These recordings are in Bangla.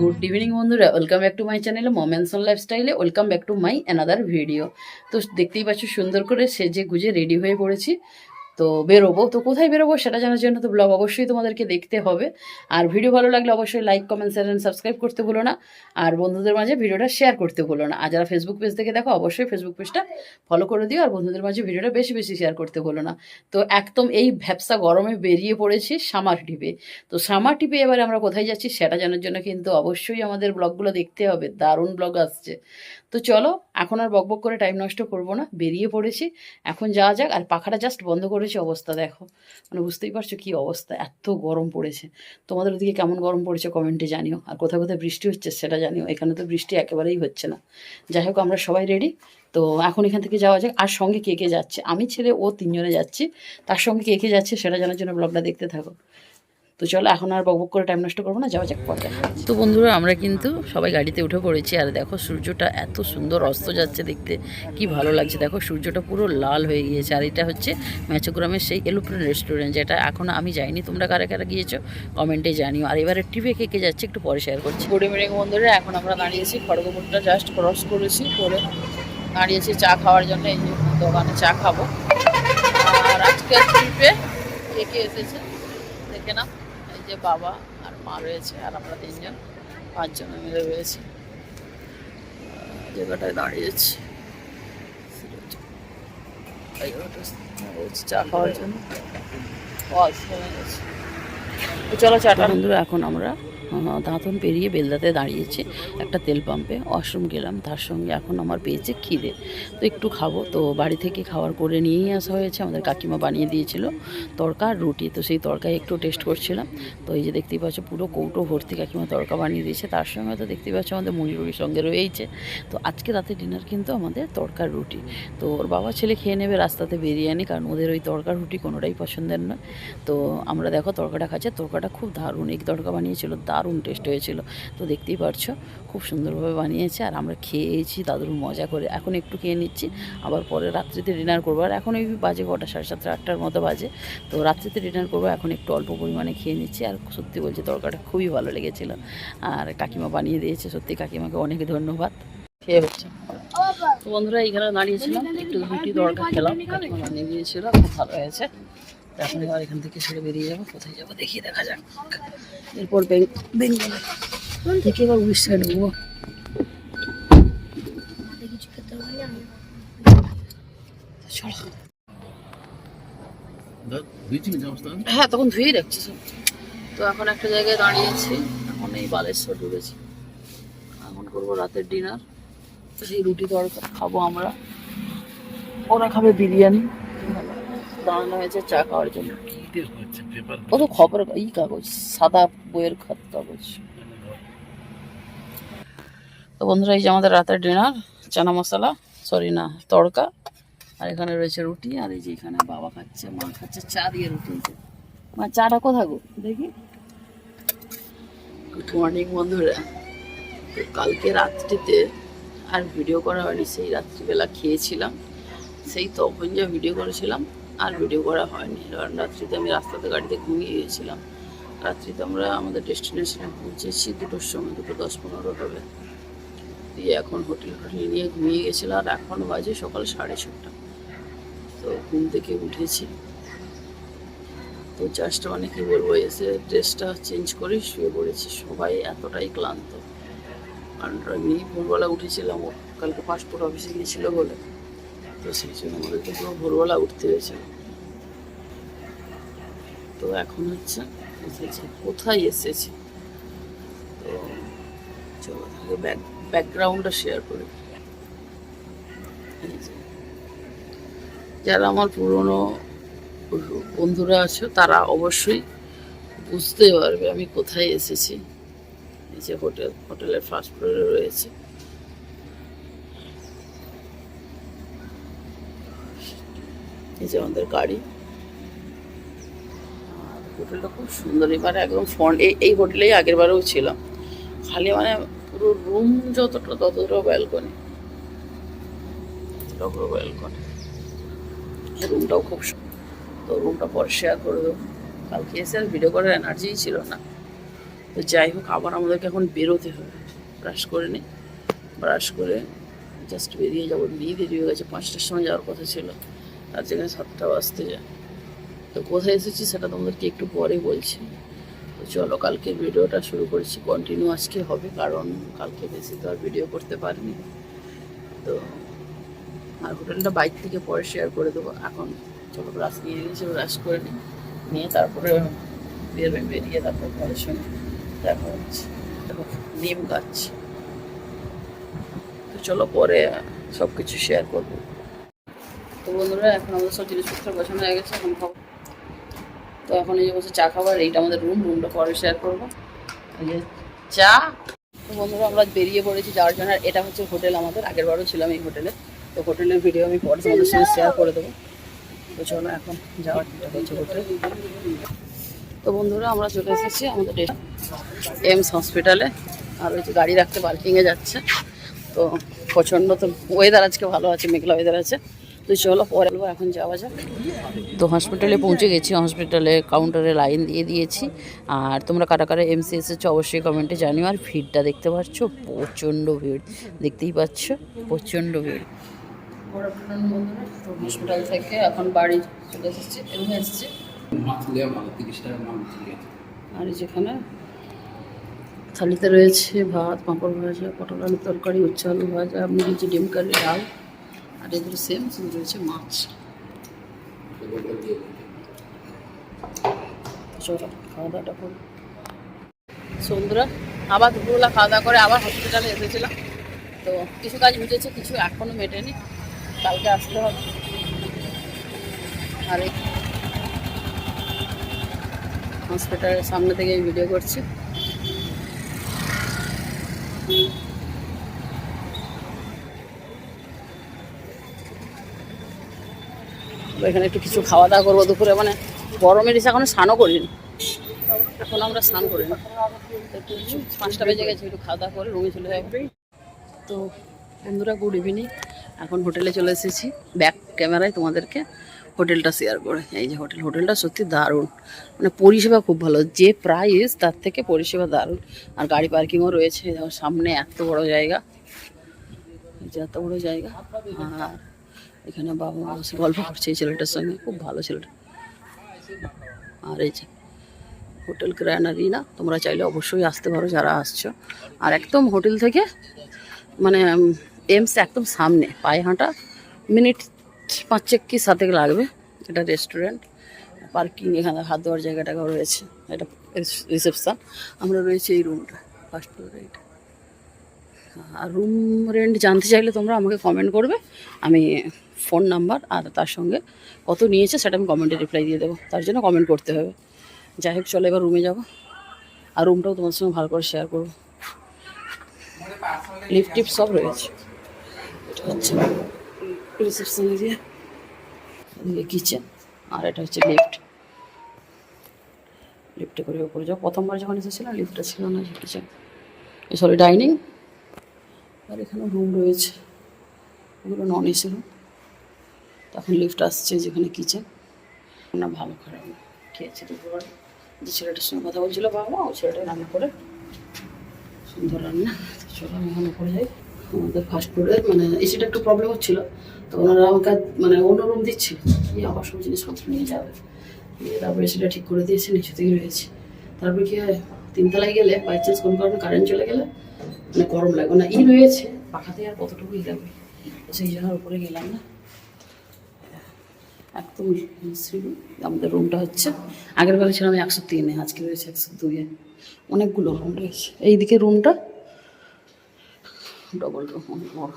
গুড ইভিনিং বন্ধুরা, ওয়েলকাম ব্যাক টু মাই চ্যানেলে মোমেন্টস অন লাইফস্টাইলে। Welcome back to my another video. তো দেখতেই পাচ্ছ সুন্দর করে সেজে গুজে রেডি হয়ে পড়েছি। তো বেরোবো, তো কোথায় বেরোবো সেটা জানার জন্য তো ব্লগ অবশ্যই তোমাদেরকে দেখতে হবে। আর ভিডিও ভালো লাগলে অবশ্যই like, comment, share and subscribe করতে ভুলো না। আর বন্ধুদের মাঝে ভিডিওটা শেয়ার করতে ভুলো না। আর যারা ফেসবুক পেজ থেকে দেখো অবশ্যই ফেসবুক পেজটা ফলো করে দিও। আর বন্ধুদের মাঝে ভিডিওটা বেশি বেশি শেয়ার করতে ভুলো না। তো একদম এই ভ্যাপসা গরমে বেরিয়ে পড়েছি সামার ট্রিপে। তো সামার ট্রিপে এবারে আমরা কোথায় যাচ্ছি সেটা জানার জন্য কিন্তু অবশ্যই আমাদের ব্লগগুলো দেখতে হবে, দারুণ ব্লগ আসছে। তো চলো, এখন আর বকবক করে টাইম নষ্ট করব না, বেরিয়ে পড়েছি, এখন যাওয়া যাক। আর পাখাটা জাস্ট বন্ধ করেছি, অবস্থা দেখো, মানে বুঝতেই পারছো কী অবস্থা, এত গরম পড়েছে। তোমাদের ওদিকে কেমন গরম পড়েছে কমেন্টে জানিও। আর কোথায় কোথায় বৃষ্টি হচ্ছে সেটা জানিও। এখানে তো বৃষ্টি একেবারেই হচ্ছে না। যাই হোক, আমরা সবাই রেডি। তো এখন এখান থেকে যাওয়া যাক। আর সঙ্গে কে কে যাচ্ছে, আমি ছেলে ও তিনজনে যাচ্ছি। তার সঙ্গে কে কে যাচ্ছে সেটা জানার জন্য ব্লগটা দেখতে থাকো। তো চলো, এখন আর বকবক করে টাইম নষ্ট করবো না, যাওয়া যাক পরে। তো বন্ধুরা, আমরা কিন্তু সবাই গাড়িতে উঠে পড়েছি। আর দেখো সূর্যটা এত সুন্দর অস্ত যাচ্ছে, দেখতে কি ভালো লাগছে। দেখো সূর্যটা পুরো লাল হয়ে গিয়েছে। আর এটা হচ্ছে ম্যাচোগ্রামের সেই এলোপ্লেন রেস্টুরেন্ট, যেটা এখন আমি যাইনি। তোমরা কারা কারা গিয়েছো কমেন্টে জানিও। আর এবারে ট্রিপে কে কে যাচ্ছে একটু পরে শেয়ার করছি। গুড ইভিনিং বন্ধুরা, এখন আমরা দাঁড়িয়েছি, খড়গপুরটা জাস্ট ক্রস করেছি, করে দাঁড়িয়েছি চা খাওয়ার জন্য। এই যে দোকানে চা খাবো। আর আজকের ট্রিপে কে কে এসেছে দেখে না, এই যে বাবা আর মা রয়েছে, আর আমরা তিনজন, পাঁচজন মিলে রয়েছি জায়গাটায় দাঁড়িয়েছি চা খাওয়ার জন্য। চলো চাটা। বন্ধুরা, এখন আমরা দাঁতন পেরিয়ে বেলদাতে দাঁড়িয়েছি একটা তেল পাম্পে, ওয়াশরুম গেলাম। তার সঙ্গে এখন আমার পেয়েছে খিদে, তো একটু খাবো। তো বাড়ি থেকে খাবার করে নিয়েই আসা হয়েছে, আমাদের কাকিমা বানিয়ে দিয়েছিল তড়কা আর রুটি। তো সেই তড়কায় একটু টেস্ট করছিলাম। তো এই যে দেখতেই পাচ্ছ পুরো কৌটো ভর্তি কাকিমা তড়কা বানিয়ে দিয়েছে। তার সঙ্গে তো দেখতেই পাচ্ছ আমাদের মুড়ি রুটির সঙ্গে রয়েছে। তো আজকে রাতে ডিনার কিন্তু আমাদের তড়কার রুটি। তো ওর বাবা ছেলে খেয়ে নেবে রাস্তাতে বিরিয়ানি, কারণ ওদের ওই তড়কার রুটি কোনোটাই পছন্দের নয়। তো আমরা দেখো তড়কাটা খাচ্ছি, তড়কাটা খুব দারুণ, এই তড়কা বানিয়েছিল, দারুণ টেস্ট হয়েছিল। তো দেখতেই পারছো খুব সুন্দরভাবে বানিয়েছে। আর আমরা খেয়েছি দাদুর মজা করে। এখন একটু খেয়ে নিচ্ছি, আবার পরে রাত্রিতে ডিনার করবো। আর এখন ওই বাজে কটা, 7:30 8টার মতো বাজে। তো রাত্রিতে ডিনার করবো, এখন একটু অল্প পরিমাণে খেয়ে নিচ্ছি। আর সত্যি বলছি তড়কাটা খুবই ভালো লেগেছিল, আর কাকিমা বানিয়ে দিয়েছে, সত্যি কাকিমাকে অনেক ধন্যবাদ। খেয়ে হচ্ছে। তো বন্ধুরা, এইখানে দাঁড়িয়েছিলাম, একটু রুটি তড়কা খেলাম, কাকিমা বানিয়ে দিয়েছিল, খুব ভালো হয়েছে। এখন এবার এখান থেকে ছেড়ে বেরিয়ে যাবো, কোথায় যাবো দেখি, দেখা যাক। এরপর বেঙ্গল থেকে এবার উড়িষ্যায় ঢুকবো। হ্যাঁ, তখন ধুয়েই রাখছি সব। তো এখন একটা জায়গায় দাঁড়িয়েছি, এখন এই বালেশ্বর ঢুকেছি। এখন করবো রাতের ডিনার। সেই রুটি তড়কা খাবো আমরা, ওরা খাবে বিরিয়ানি। দাঁড়ানো হয়েছে চা খাওয়ার জন্য। কত খবর, এই কাগজ, সাদা বইয়ের কাগজ। তো বন্ধুরা, এই যে আমাদের রাতের ডিনার, চানা মশলা, সরি না, তড়কা। আর এখানে রয়েছে রুটি। আর এই যে এখানে বাবা খাচ্ছে, মা খাচ্ছে চা দিয়ে রুটি। মা চাটা কোথায় গো দেখি। গুড মর্নিং বন্ধুরা। তো কালকে রাত্রিতে আর ভিডিও করা হয়নি, সেই রাত্রিবেলা খেয়েছিলাম, সেই তখন যা ভিডিও করেছিলাম আর ভিডিও করা হয়নি, কারণ রাত্রিতে আমি রাস্তাতে গাড়িতে ঘুমিয়ে গিয়েছিলাম। রাত্রিতে আমরা আমাদের ডেস্টিনেশনে পৌঁছেছি 2টোর সময়, 2:10-15 হবে। দিয়ে এখন হোটেল নিয়ে ঘুমিয়ে গেছিলাম। আর এখন বাজে সকাল 6:30। তো ঘুম থেকে উঠেছি, তো জাস্ট মানে কী বলবো, এসে ড্রেসটা চেঞ্জ করে শুয়ে পড়েছি। সবাই এতটাই ক্লান্ত, কারণ আমি ভোরবেলা উঠেছিলাম, কালকে পাসপোর্ট অফিসে গিয়েছিলো বলে। তো সেই জন্য আমাদেরকে পুরো ভোরবেলা উঠতে হয়েছে। তো এখন হচ্ছে এসেছি, কোথায় এসেছি। তো চলো ব্যাকগ্রাউন্ডটা শেয়ার করি। যারা আমার পুরনো বন্ধুরা আছো তারা অবশ্যই বুঝতে পারবে আমি কোথায় এসেছি। এই যে হোটেলের ফার্স্ট ফ্লোরে রয়েছে। এই যে আমাদের গাড়ি। হোটেলটা খুব সুন্দর, এবার একদম ফ্রন্ট। এই হোটেলেই আগের বারেও ছিলাম, খালি মানে পুরো রুম যতটা ততটা ব্যালকনি, পুরো ব্যালকনি। রুমটাও খুব সুন্দর। তো রুমটা পরে শেয়ার করে দেবো। কালকে এসে আর ভিডিও করার এনার্জিই ছিল না। তো যাই হোক, আবার আমাদেরকে এখন বেরোতে হবে। ব্রাশ করে নিই, ব্রাশ করে জাস্ট বেরিয়ে যাবো। দেরি হয়ে গেছে, 5টার সময় যাওয়ার কথা ছিল, আর যেখানে 7টা বাজতে যায়। তো কোথায় এসেছি সেটা তোমাদেরকে একটু পরে বলছি। তো চলো, কালকে ভিডিওটা শুরু করেছি, কন্টিনিউ আজকে হবে, কারণ কালকে বেশি তো আর ভিডিও করতে পারিনি। তো আর হোটেলটা বাইক থেকে পরে শেয়ার করে দেবো। এখন চলো, ব্রাশ নিয়ে নিয়েছি, ব্রাশ করে নিয়ে তারপরে বেরিয়ে তারপর ঘরের সঙ্গে দেখা হচ্ছে। দেখো নিম গাছ। তো চলো, পরে সব কিছু শেয়ার করবো। তো বন্ধুরা, এখন আমাদের সব জিনিসপত্র গোছানো হয়ে গেছে, এখন খাবো। তো এখন এই যে বসে চা খাবার, এইটা আমাদের রুমটা পরে শেয়ার করবো। এই যে চা। তো বন্ধুরা, আমরা বেরিয়ে পড়েছি যাওয়ার জন্য। আর এটা হচ্ছে হোটেল আমাদের, আগের বারও ছিলাম এই হোটেলে। তো হোটেলের ভিডিও আমি পরে তোমাদের সঙ্গে শেয়ার করে দেবো। তো চলো, এখন যাওয়ার হচ্ছে হোটেল। তো বন্ধুরা, আমরা চলে এসেছি আমাদের এমস হসপিটালে। আর ওই যে গাড়ি রাখতে পার্কিংয়ে যাচ্ছে। তো প্রচণ্ড তো ওয়েদার আজকে ভালো আছে, মেঘলা ওয়েদার আছে। তো চলো, পরে এখন যাওয়া যাক। তো হসপিটালে পৌঁছে গেছি, হসপিটালে কাউন্টারে লাইন দিয়ে দিয়েছি। আর তোমরা কারা কারা এমসি এসেছো অবশ্যই কমেন্টে জানিও। আর ভিড়টা দেখতে পাচ্ছ, প্রচণ্ড ভিড়, দেখতেই পাচ্ছ প্রচণ্ড ভিড়। তো হসপিটাল থেকে এখন বাড়ি চলে এসেছি, রুমে এসেছি। আর যেখানে থালিতে রয়েছে ভাত, পাঁপড় ভাজা, পটল আলুর তরকারি, উচ্ছে আলু ভাজা, মুরগি, ডিম কারি, ডাল। আর এদের সেম রয়েছে মাছ। চলো, খাওয়া দাওয়াটা করি। সন্ধ্যা আবার দুপুরবেলা খাওয়া দাওয়া করে আবার হসপিটালে এসেছিলাম। তো কিছু কাজ মিটেছে, কিছু এখনও মেটেনি, কালকে আসতে হবে। আর এই হসপিটালের সামনে থেকে ভিডিও করছি। এখানে একটু কিছু খাওয়া দাওয়া করবো দুপুরে, মানে গরমের এসে এখনো স্নানও করিনি। এখন আমরা স্নান করি না, একটু 5টা বেজে গেছে, একটু খাওয়া দাওয়া করে রুমে চলে যাবে। তো বন্ধুরা, গুড ইভিনিং। এখন হোটেলে চলে এসেছি, ব্যাক ক্যামেরায় তোমাদেরকে হোটেলটা শেয়ার করে। এই যে হোটেলটা সত্যি দারুণ, মানে পরিষেবা খুব ভালো। যে প্রাইস তার থেকে পরিষেবা দারুণ। আর গাড়ি পার্কিংও রয়েছে, সামনে এত বড় জায়গা, এত বড় জায়গা। আর এখানে বাবা মা বসে গল্প করছে এই ছেলেটার সঙ্গে, খুব ভালো ছেলেটা। আর এই যে হোটেল গ্র্যান্ড আরিনা, তোমরা চাইলে অবশ্যই আসতে পারো যারা আসছো। আর একদম হোটেল থেকে মানে এমস একদম সামনে, পায়ে হাঁটা মিনিট 5 কি 7 লাগবে। এটা রেস্টুরেন্ট, পার্কিং, এখানে হাত ধোয়ার জায়গাটাও রয়েছে। এটা রিসেপশন। আমরা রয়েছে এই রুমটা, ফার্স্ট ফ্লোরে এটা। আর রুম রেন্ট জানতে চাইলে তোমরা আমাকে কমেন্ট করবে, আমি ফোন নাম্বার আর তার সঙ্গে কত নিয়েছে সেটা আমি কমেন্টে রিপ্লাই দিয়ে দেবো, তার জন্য কমেন্ট করতে হবে। যাই হোক, চলো এবার রুমে যাবো, আর রুমটাও তোমার সঙ্গে ভালো করে শেয়ার করবো। লিফট টিপ সব রয়েছে। এটা হচ্ছে রিসেপশন এরিয়া, এদিকে কিচেন, আর এটা হচ্ছে লিফটে করে উপরে যাও। প্রথমবার যখন এসেছিলাম লিফটটা ছিল না, কিচেন, সরি ডাইনিং। আর এখানে রুম রয়েছে, এগুলো নন এসি রুম। তখন লিফট আসছে, যেখানে কিচেন। না ভালো খারাপ খেয়েছি দুপুর, যে ছেলেটার সঙ্গে কথা বলছিল বাবা, ওই ছেলেটা রান্না করে, সুন্দর রান্না। চলো আমি এখানে করে যাই। আমাদের ফার্স্ট ফ্লোরে মানে এসিটা একটু প্রবলেম হচ্ছিলো, তো ওনারা আমাকে মানে অন্য রুম দিচ্ছিল, কি আবার সব জিনিসপত্র নিয়ে যাবে, দিয়ে তারপরে এসিটা ঠিক করে দিয়েছে, নিচে থেকে রয়েছে। তারপরে কি হয়, 3তলায় গেলে বাই চান্স কোনো কারণে কারেন্ট চলে গেলে মানে গরম লাগবে না, রয়েছে পাখাতে, আর কতটুকুই লাগবে। তো সেই জন্য উপরে গেলাম না, একদম আমাদের রুমটা হচ্ছে। আগের বেলা ছিলাম 103-এ, আজকে রয়েছে 102-এ। অনেকগুলো রুম রয়েছে। এইদিকে রুমটা ডবল রুম, অনেক বড়।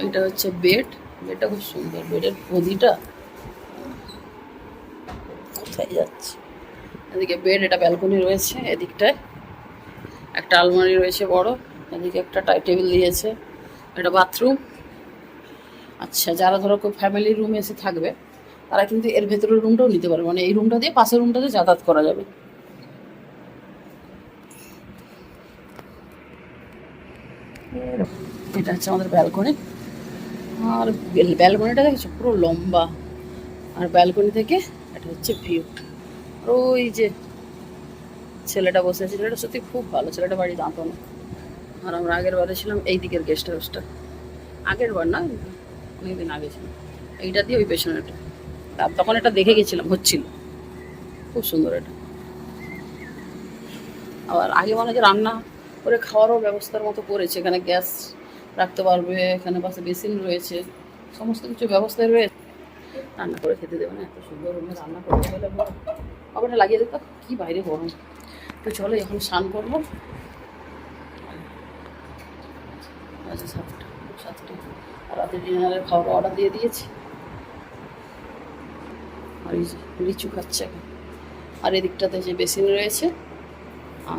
এটা হচ্ছে বেডটা খুব সুন্দর। বেডের গদিটা কোথায় যাচ্ছে, এদিকে বেড, এটা ব্যালকনি রয়েছে। এদিকটায় একটা আলমারি রয়েছে বড়, এদিকে একটা টেবিল দিয়েছে, এটা বাথরুম। আচ্ছা, যারা ধরো কেউ ফ্যামিলি রুম এসে থাকবে তারা কিন্তু এর ভেতরের রুমটাও নিতে পারবে, মানে এই রুমটা দিয়ে পাশের রুমটাতে যাতায়াত করা যাবে। এটা হচ্ছে আমাদের ব্যালকনি। আর ব্যালকনিটা দেখছো পুরো লম্বা, আর ব্যালকনি থেকে এটা হচ্ছে ভিউ। আর ওই যে ছেলেটা বসে আছে, ছেলেটা সত্যি খুব ভালো, ছেলেটা বাড়ি দাঁতো না। আর আমরা আগের বারে ছিলাম এই দিকের গেস্ট হাউসটা, আগের বার না অনেকদিন আগে ছিল, এইটা দিয়ে ওই পেছনেটা। আর তখন এটা দেখে গেছিলাম, হচ্ছিল খুব সুন্দর এটা। আবার আগে মনে হয় রান্না করে খাওয়ারও ব্যবস্থার মতো করেছে, এখানে গ্যাস রাখতে পারবে, এখানে পাশে বেসিন রয়েছে, সমস্ত কিছু ব্যবস্থায় রয়েছে। রান্না করে খেতে দেবে না, এত সুন্দর রুমে রান্না করতে গেলে কবেটা লাগিয়ে দিত, কি বাইরে গরম। তো চলো এখন স্নান করবো। আচ্ছা 7টা, আর রাতে ডিনারের খাওয়ার অর্ডার দিয়ে দিয়েছি। আর এই যে লিচু খাচ্ছে এখন। আর এদিকটাতে যে বেসিন রয়েছে,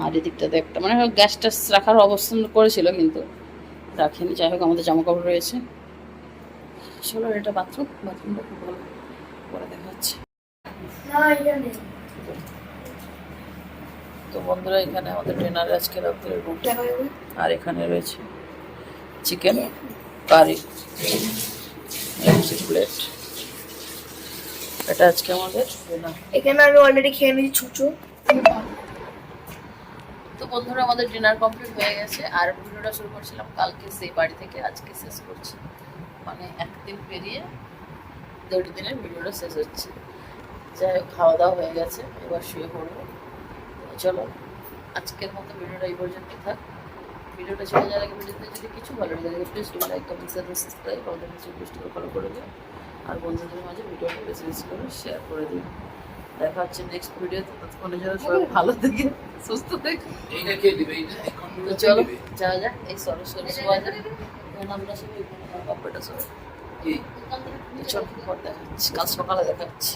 আর এদিকটাতে একটা মানে গ্যাস ট্যাস রাখার অবস্থান করেছিল কিন্তু রাখেনি। যাই হোক আমাদের জামা কাপড় রয়েছে। চলো এটা বাথরুমটা খুব ভালো পরে দেখা যাচ্ছে। তো বন্ধুরা এখানে আমাদের ডিনারে আজকে রাতের রুটি, আর এখানে রয়েছে চিকেন কারি প্লেট। এটা আজকে আমাদের ডিনার। এখানে আমি অলরেডি খেয়ে নিয়েছি ছুঁচো। তো বন্ধুরা আমাদের ডিনার কমপ্লিট হয়ে গেছে, আর ভিডিওটা শুরু করছিলাম কালকে সেই বাড়ি থেকে, আজকে শেষ করছি। মানে একদিন পেরিয়ে 2 দিনের ভিডিওটা শেষ হচ্ছে। যাই হোক খাওয়া দাওয়া হয়ে গেছে, এবার শুয়ে পড়বো। চলো আজকের মতো ভিডিওটা এই পর্যন্তই থাক। ভিডিওটা ছেড়ে যাওয়ার আগে ভিডিওতে যদি কিছু ভালো লাগে please do like, comment, subscribe, আমাদের ফেসবুক পেজটা ফলো করে দিও। আর বন্ধুদের মাঝে ভিডিওটা বেশি বেশি করে শেয়ার করে দিও। দেখা হচ্ছে নেক্সট ভিডিওতে, ততক্ষণে যেন সবাই ভালো থেকে সুস্থ থাকে। তো চলো যাওয়া যাক, এই সরস্বতী শোয়া যাক, আমরা সবাই বাপ্পাটা সবাই। চলো পর দেখা হচ্ছে, কাল সকালে দেখা হচ্ছে।